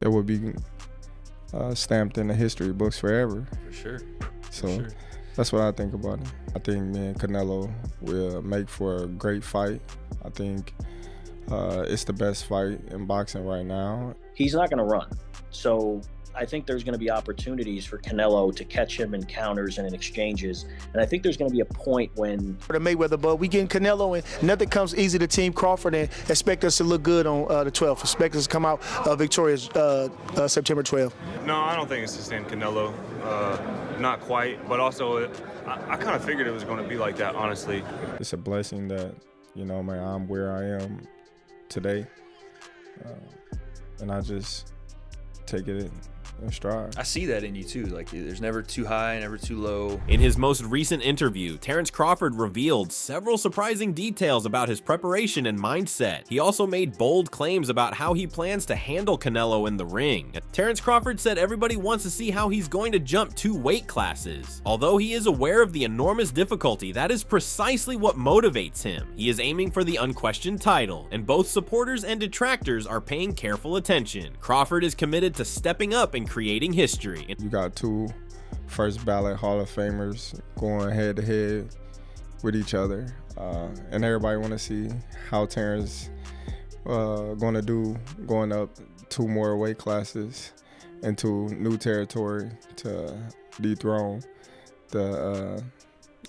it would be stamped in the history books forever. For sure. So For sure. that's what I think about it. I think me and Canelo will make for a great fight. I think it's the best fight in boxing right now. He's not going to run. So I think there's going to be opportunities for Canelo to catch him in counters and in exchanges. And I think there's going to be a point when For the Mayweather, but we getting Canelo, and nothing comes easy to Team Crawford, and expect us to look good on the 12th. Expect us to come out victorious September 12th. No, I don't think it's the same Canelo. Not quite, but also I kind of figured it was going to be like that, honestly. It's a blessing that, you know, man, I'm where I am today. And I just take it in stride. I see that in you too. Like, there's never too high, never too low. In his most recent interview, Terence Crawford revealed several surprising details about his preparation and mindset. He also made bold claims about how he plans to handle Canelo in the ring. Terence Crawford said everybody wants to see how he's going to jump 2 weight classes. Although he is aware of the enormous difficulty, that is precisely what motivates him. He is aiming for the unquestioned title, and both supporters and detractors are paying careful attention. Crawford is committed to stepping up and creating history. You got 2 first ballot Hall of Famers going head to head with each other, and everybody want to see how Terence going to do going up 2 more weight classes into new territory to dethrone the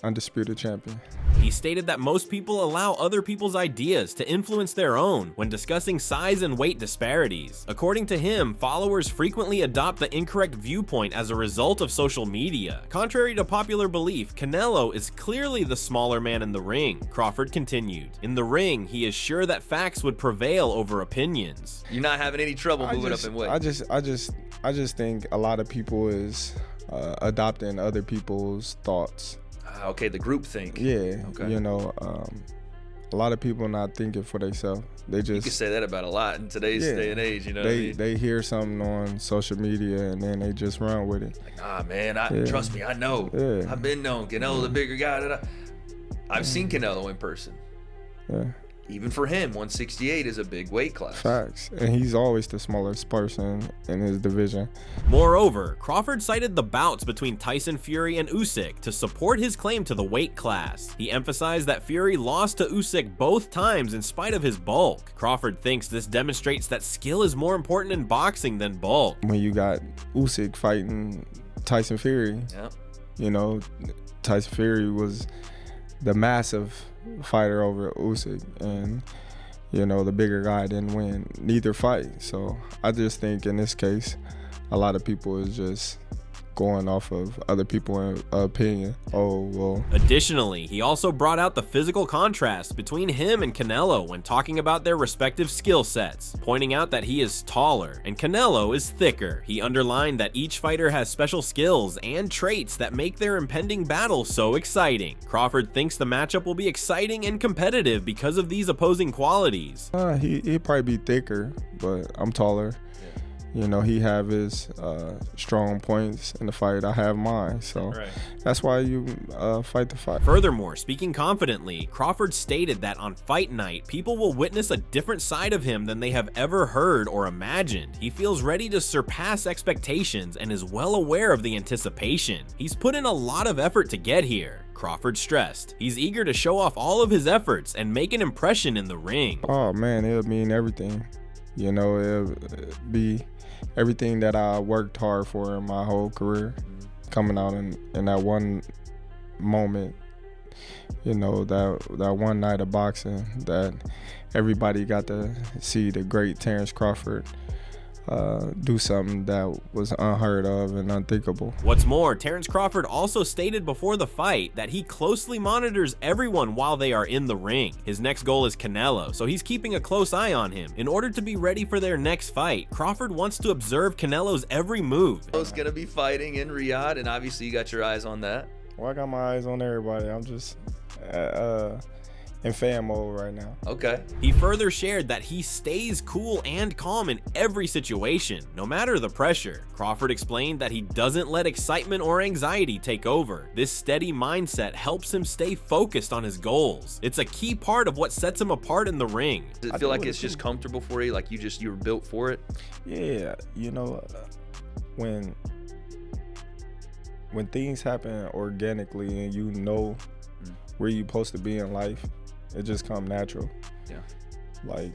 undisputed champion. He stated that most people allow other people's ideas to influence their own when discussing size and weight disparities. According to him, followers frequently adopt the incorrect viewpoint as a result of social media. Contrary to popular belief, Canelo is clearly the smaller man in the ring. Crawford continued, "In the ring, he is sure that facts would prevail over opinions." You're not having any trouble moving up in weight. I just think a lot of people is adopting other people's thoughts. Okay, the group think. Yeah, Okay. you know, a lot of people not thinking for themselves. They just You can say that about a lot in today's day and age, you know what I mean? they hear something on social media and then they just run with it. Like, ah, man, trust me, I know. Yeah. I've been known. Canelo's a bigger guy. I've seen Canelo in person. Yeah, Even for him, 168 is a big weight class. facts. And he's always the smallest person in his division. Moreover, Crawford cited the bouts between Tyson Fury and Usyk to support his claim to the weight class. He emphasized that Fury lost to Usyk both times in spite of his bulk. Crawford thinks this demonstrates that skill is more important in boxing than bulk. When you got Usyk fighting Tyson Fury, Yeah. you know, Tyson Fury was the massive fighter over Usyk, and you know, the bigger guy didn't win neither fight. So I just think in this case, a lot of people is just going off of other people's opinion. Oh, well. Additionally, he also brought out the physical contrast between him and Canelo when talking about their respective skill sets, pointing out that he is taller and Canelo is thicker. He underlined that each fighter has special skills and traits that make their impending battle so exciting. Crawford thinks the matchup will be exciting and competitive because of these opposing qualities. He'd probably be thicker, but I'm taller. You know, he have his strong points in the fight. I have mine, so that's why you fight the fight. Furthermore, speaking confidently, Crawford stated that on fight night, people will witness a different side of him than they have ever heard or imagined. He feels ready to surpass expectations and is well aware of the anticipation. He's put in a lot of effort to get here. Crawford stressed he's eager to show off all of his efforts and make an impression in the ring. Oh man, it'll mean everything. You know, it'll be everything that I worked hard for in my whole career, coming out in that one moment, you know, that one night of boxing that everybody got to see the great Terence Crawford do something that was unheard of and unthinkable. What's more, Terence Crawford also stated before the fight that he closely monitors everyone while they are in the ring. His next goal is Canelo, so he's keeping a close eye on him. In order to be ready for their next fight, Crawford wants to observe Canelo's every move. Canelo's gonna be fighting in Riyadh, and obviously you got your eyes on that. Well, I got my eyes on everybody. I'm just, in fan mode right now. Okay. He further shared that he stays cool and calm in every situation, no matter the pressure. Crawford explained that he doesn't let excitement or anxiety take over. This steady mindset helps him stay focused on his goals. It's a key part of what sets him apart in the ring. Does it feel like it's just comfortable for you? Like you were built for it? Yeah, you know, when things happen organically and you know where you're supposed to be in life, it just come natural. Yeah. Like,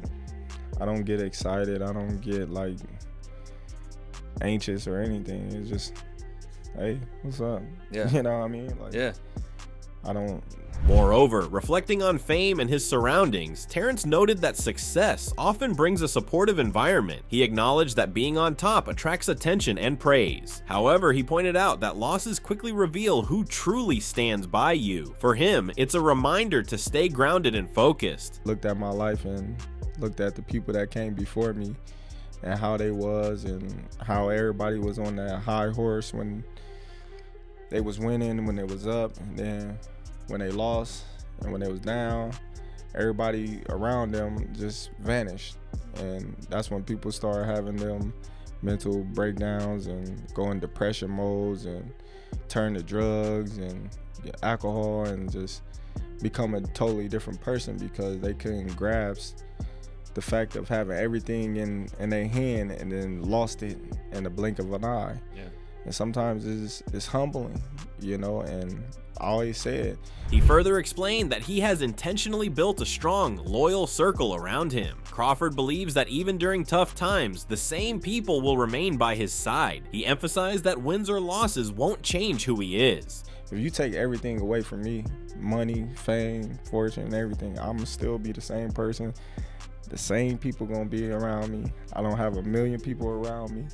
I don't get excited. I don't get like anxious or anything. It's just, hey, what's up? Yeah. You know what I mean? Like, Yeah. I don't. Moreover, reflecting on fame and his surroundings, Terence noted that success often brings a supportive environment. He acknowledged that being on top attracts attention and praise. However, he pointed out that losses quickly reveal who truly stands by you. For him, it's a reminder to stay grounded and focused. Looked at my life and looked at the people that came before me and how they was and how everybody was on that high horse when they was winning, when they was up, and then when they lost and when they was down, everybody around them just vanished. And that's when people start having them mental breakdowns and go in depression modes and turn to drugs and get alcohol and just become a totally different person because they couldn't grasp the fact of having everything in their hand and then lost it in the blink of an eye. Yeah. And sometimes it's humbling, you know, and I always say it. He further explained that he has intentionally built a strong, loyal circle around him. Crawford believes that even during tough times, the same people will remain by his side. He emphasized that wins or losses won't change who he is. If you take everything away from me, money, fame, fortune, everything, I'm gonna still be the same person. The same people gonna be around me. I don't have a million people around me.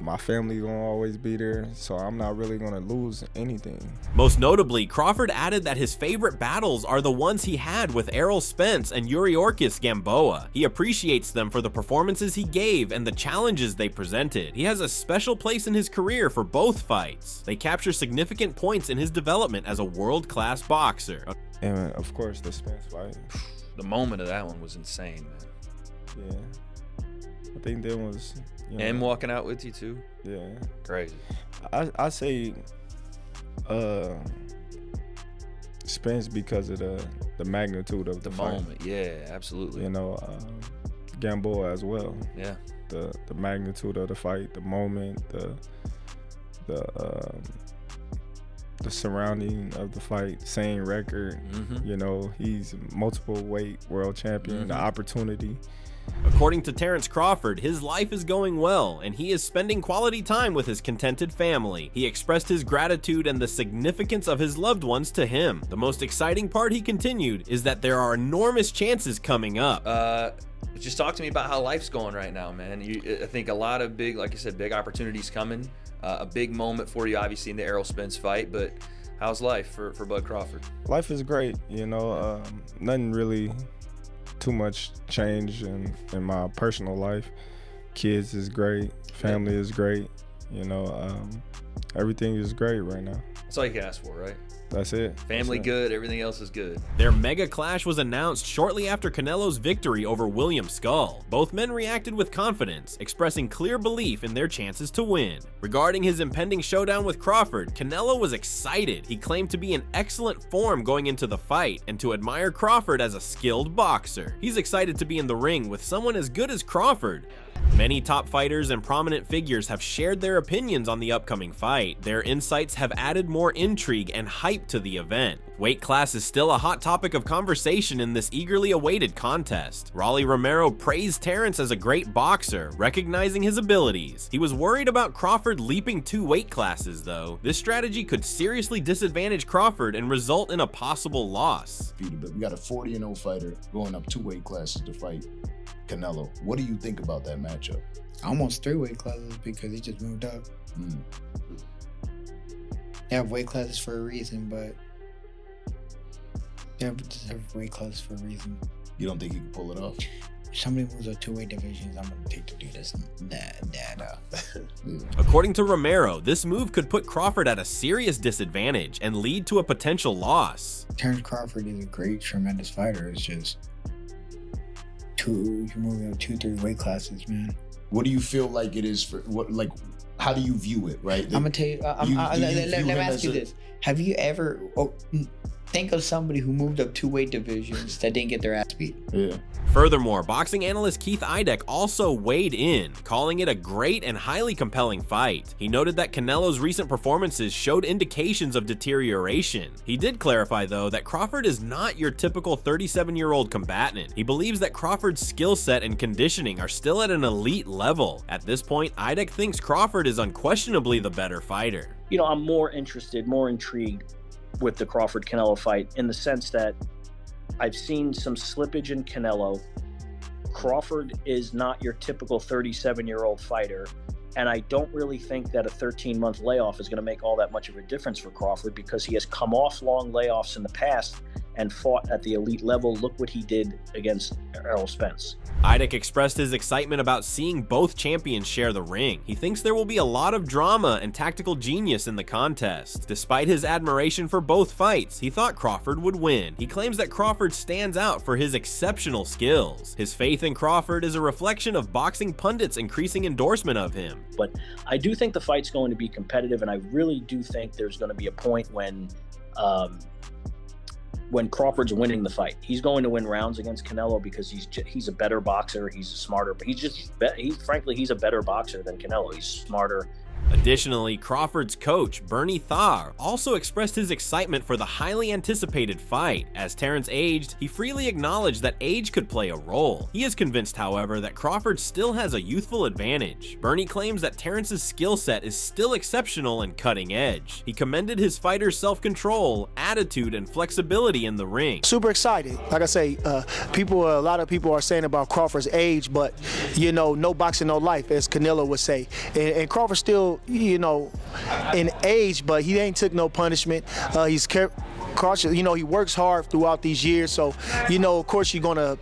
My family gonna always be there, so I'm not really gonna lose anything. Most notably, Crawford added that his favorite battles are the ones he had with Errol Spence and Yuriorkis Gamboa. He appreciates them for the performances he gave and the challenges they presented. He has a special place in his career for both fights. They capture significant points in his development as a world-class boxer. And of course, the Spence fight. The moment of that one was insane, man. Yeah, I think that was. You know, Him walking out with you too? Yeah. Crazy. I say Spence because of the magnitude of the fight. Moment. Yeah, absolutely. You know, Gamboa as well. Yeah. The magnitude of the fight, the moment, the surrounding of the fight, same record. You know, he's multiple weight world champion. The opportunity. According to Terence Crawford, his life is going well, and he is spending quality time with his contented family. He expressed his gratitude and the significance of his loved ones to him. The most exciting part, he continued, is that there are enormous chances coming up. Just talk to me about how life's going right now, man. I think a lot of big, like I said, big opportunities coming. A big moment for you, obviously, in the Errol Spence fight, but how's life for Bud Crawford? Life is great, you know, nothing really too much change in my personal life. Kids is great, family is great, you know, everything is great right now. That's all you can ask for, right? That's it. Family good, everything else is good. Their mega clash was announced shortly after Canelo's victory over William Skull. Both men reacted with confidence, expressing clear belief in their chances to win. Regarding his impending showdown with Crawford, Canelo was excited. He claimed to be in excellent form going into the fight and to admire Crawford as a skilled boxer. He's excited to be in the ring with someone as good as Crawford. Many top fighters and prominent figures have shared their opinions on the upcoming fight. Their insights have added more intrigue and hype to the event. Weight class is still a hot topic of conversation in this eagerly awaited contest. Raleigh Romero praised Terence as a great boxer, recognizing his abilities. He was worried about Crawford leaping 2 weight classes, though. This strategy could seriously disadvantage Crawford and result in a possible loss. We got a 40-0 fighter going up 2 weight classes to fight Canelo. What do you think about that matchup? Almost 3 weight classes because he just moved up. They have weight classes for a reason, but they have weight classes for a reason. You don't think he can pull it off? If somebody moves up 2 weight divisions, I'm gonna take the dude that's that. According According to Romero, this move could put Crawford at a serious disadvantage and lead to a potential loss. Terence Crawford is a great, tremendous fighter. It's just you're moving up 2-3 weight classes, man. What do you feel like it is for what? Like, how do you view it? Right. I'm gonna tell you. Let me ask you this: have you ever think of somebody who moved up 2 weight divisions that didn't get their ass beat? Yeah. Furthermore, boxing analyst Keith Idek also weighed in, calling it a great and highly compelling fight. He noted that Canelo's recent performances showed indications of deterioration. He did clarify, though, that Crawford is not your typical 37-year-old combatant. He believes that Crawford's skill set and conditioning are still at an elite level. At this point, Idek thinks Crawford is unquestionably the better fighter. You know, I'm more intrigued with the Crawford-Canelo fight in the sense that I've seen some slippage in Canelo. Crawford is not your typical 37-year-old fighter, and I don't really think that a 13-month layoff is going to make all that much of a difference for Crawford because he has come off long layoffs in the past and fought at the elite level. Look what he did against Errol Spence. Idek expressed his excitement about seeing both champions share the ring. He thinks there will be a lot of drama and tactical genius in the contest. Despite his admiration for both fights, he thought Crawford would win. He claims that Crawford stands out for his exceptional skills. His faith in Crawford is a reflection of boxing pundits' increasing endorsement of him. But I do think the fight's going to be competitive, and I really do think there's going to be a point when Crawford's winning the fight. He's going to win rounds against Canelo because he's a better boxer, he's a smarter, but frankly, he's a better boxer than Canelo. He's smarter. Additionally, Crawford's coach, Bernie Thar, also expressed his excitement for the highly anticipated fight. As Terence aged, he freely acknowledged that age could play a role. He is convinced, however, that Crawford still has a youthful advantage. Bernie claims that Terence's skill set is still exceptional and cutting edge. He commended his fighter's self-control, attitude, and flexibility in the ring. Super excited. Like I say, a lot of people are saying about Crawford's age, but you know, no boxing, no life, as Canelo would say. And Crawford still, you know, in age, but he ain't took no punishment. He's cautious. You know, he works hard throughout these years, so you know, of course, you're gonna,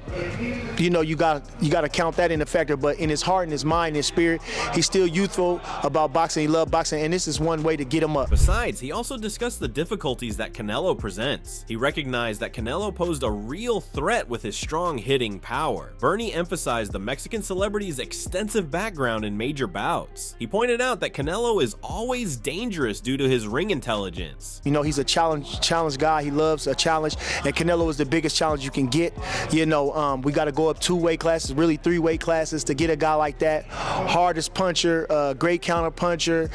you know, you gotta count that in a factor. But in his heart and his mind and his spirit, he's still youthful about boxing. He loves boxing, and this is one way to get him up. Besides, he also discussed the difficulties that Canelo presents. He recognized that Canelo posed a real threat with his strong hitting power. Bernie emphasized the Mexican celebrity's extensive background in major bouts. He pointed out that Canelo is always dangerous due to his ring intelligence. You know, he's a challenge guy. He loves a challenge, and Canelo is the biggest challenge you can get. You know, we got to go up 2 weight classes, really 3 weight classes to get a guy like that. Hardest puncher, great counter puncher,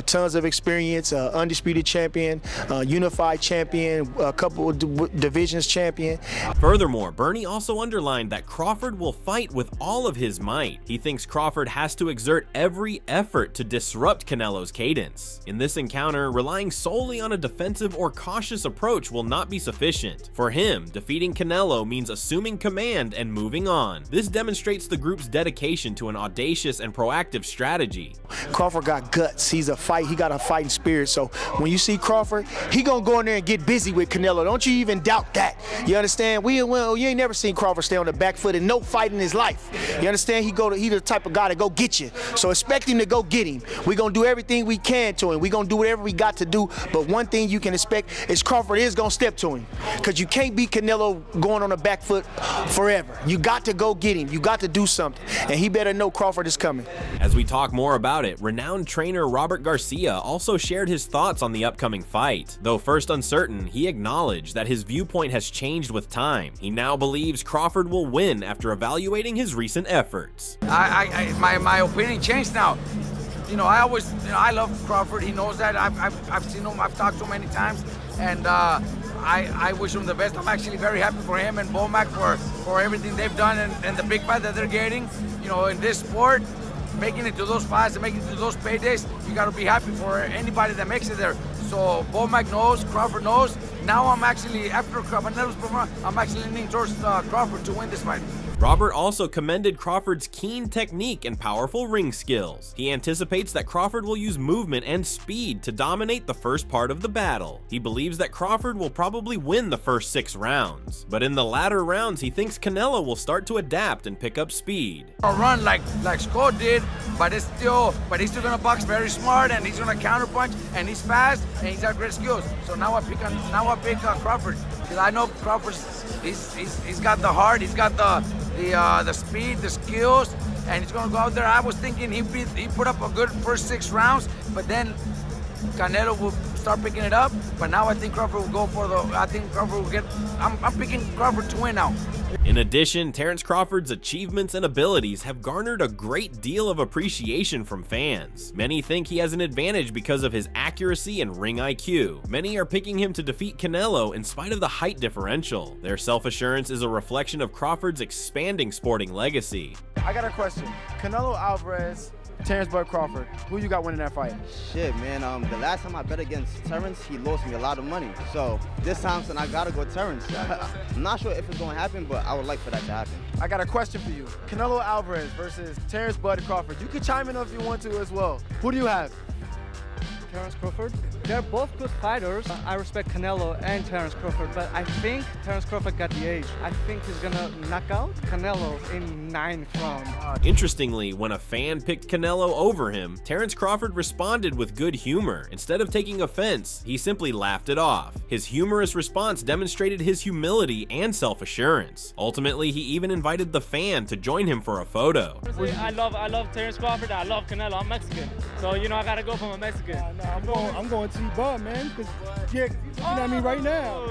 tons of experience, undisputed champion, unified champion, a couple of divisions champion. Furthermore, Bernie also underlined that Crawford will fight with all of his might. He thinks Crawford has to exert every effort to disrupt Canelo's cadence. In this encounter, relying solely on a defensive or cautious approach will not be sufficient. For him, defeating Canelo means assuming command and moving on. This demonstrates the group's dedication to an audacious and proactive strategy. Crawford got guts. He got a fighting spirit. So when you see Crawford, he gonna go in there and get busy with Canelo. Don't you even doubt that. You understand? You ain't never seen Crawford stay on the back foot in no fight in his life. You understand? He the type of guy to go get you. So expect him to go get him. We gonna do everything we can to him. We gonna do whatever we got to do. But one thing you can expect is Crawford is gonna step to him, because you can't beat Canelo going on the back foot forever. You got to go get him. You got to do something, and he better know Crawford is coming. As we talk more about it, renowned trainer Robert Garcia also shared his thoughts on the upcoming fight. Though first uncertain, he acknowledged that his viewpoint has changed with time. He now believes Crawford will win after evaluating his recent efforts. My opinion changed now. You know, I love Crawford. He knows that. I've seen him. I've talked to him many times, and I wish him the best. I'm actually very happy for him and Bomac for everything they've done and the big fight that they're getting. You know, in this sport, making it to those fights and making it to those paydays, you got to be happy for anybody that makes it there. So Bomac knows, Crawford knows. Now I'm actually, after Canelo's performance, I'm actually leaning towards Crawford to win this fight. Robert also commended Crawford's keen technique and powerful ring skills. He anticipates that Crawford will use movement and speed to dominate the first part of the battle. He believes that Crawford will probably win the first 6 rounds, but in the latter rounds he thinks Canelo will start to adapt and pick up speed. A run like Scott did, but he's still gonna box very smart, and he's gonna counterpunch, and he's fast, and he's got great skills. So now I pick Crawford, because I know Crawford's he's got the heart, he's got the speed, the skills, and he's gonna go out there. I was thinking he put up a good first 6 rounds, but then Canelo will start picking it up. But now I think Crawford will go for I'm picking Crawford to win now. In addition, Terence Crawford's achievements and abilities have garnered a great deal of appreciation from fans. Many think he has an advantage because of his accuracy and ring IQ. Many are picking him to defeat Canelo in spite of the height differential. Their self-assurance is a reflection of Crawford's expanding sporting legacy. I got a question. Canelo Alvarez, Terence Crawford, who you got winning that fight? Shit, man. The last time I bet against Terence, he lost me a lot of money. So this time, son, I gotta go Terence. I'm not sure if it's gonna happen, but I would like for that to happen. I got a question for you. Canelo Alvarez versus Terence Crawford. You can chime in if you want to as well. Who do you have? Terence Crawford. They're both good fighters. I respect Canelo and Terence Crawford, but I think Terence Crawford got the edge. I think he's gonna knock out Canelo in 9th round. Interestingly, when a fan picked Canelo over him, Terence Crawford responded with good humor. Instead of taking offense, he simply laughed it off. His humorous response demonstrated his humility and self-assurance. Ultimately, he even invited the fan to join him for a photo. I love Terence Crawford. I love Canelo. I'm Mexican, so I gotta go for my Mexican. I'm going T-Bud, man, because you're looking at me right now.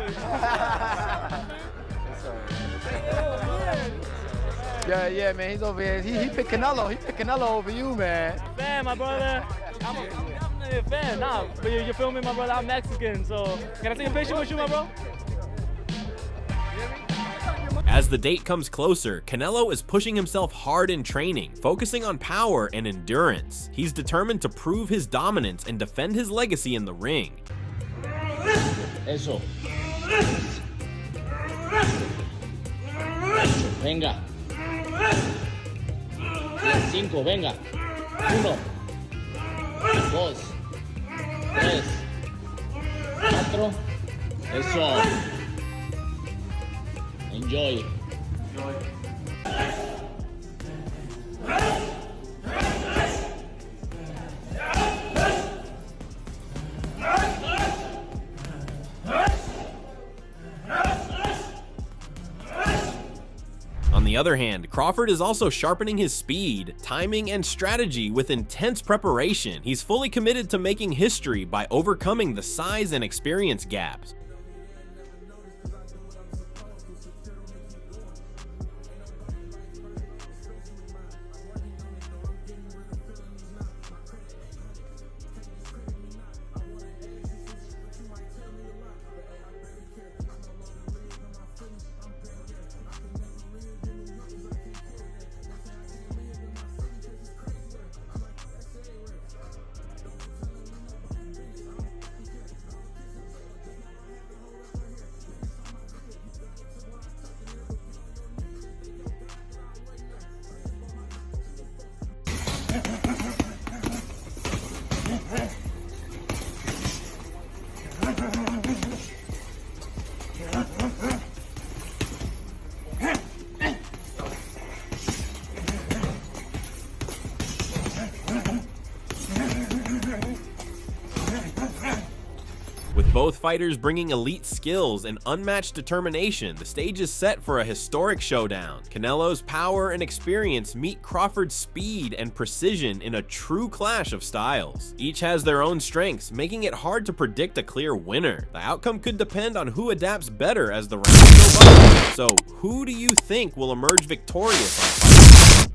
Yeah, man, he's over here. He picked Canelo. He picked Canelo over you, man. Fan, my brother. I'm a fan. Nah, but you feel me, my brother? I'm Mexican, so can I take a picture with you, my bro? As the date comes closer, Canelo is pushing himself hard in training, focusing on power and endurance. He's determined to prove his dominance and defend his legacy in the ring. Eso. Venga. 5, venga. 1, 2, 3, 4. Eso. Enjoy. On the other hand, Crawford is also sharpening his speed, timing, and strategy with intense preparation. He's fully committed to making history by overcoming the size and experience gaps. With both fighters bringing elite skills and unmatched determination, the stage is set for a historic showdown. Canelo's power and experience meet Crawford's speed and precision in a true clash of styles. Each has their own strengths, making it hard to predict a clear winner. The outcome could depend on who adapts better as the rounds go by. So, who do you think will emerge victorious on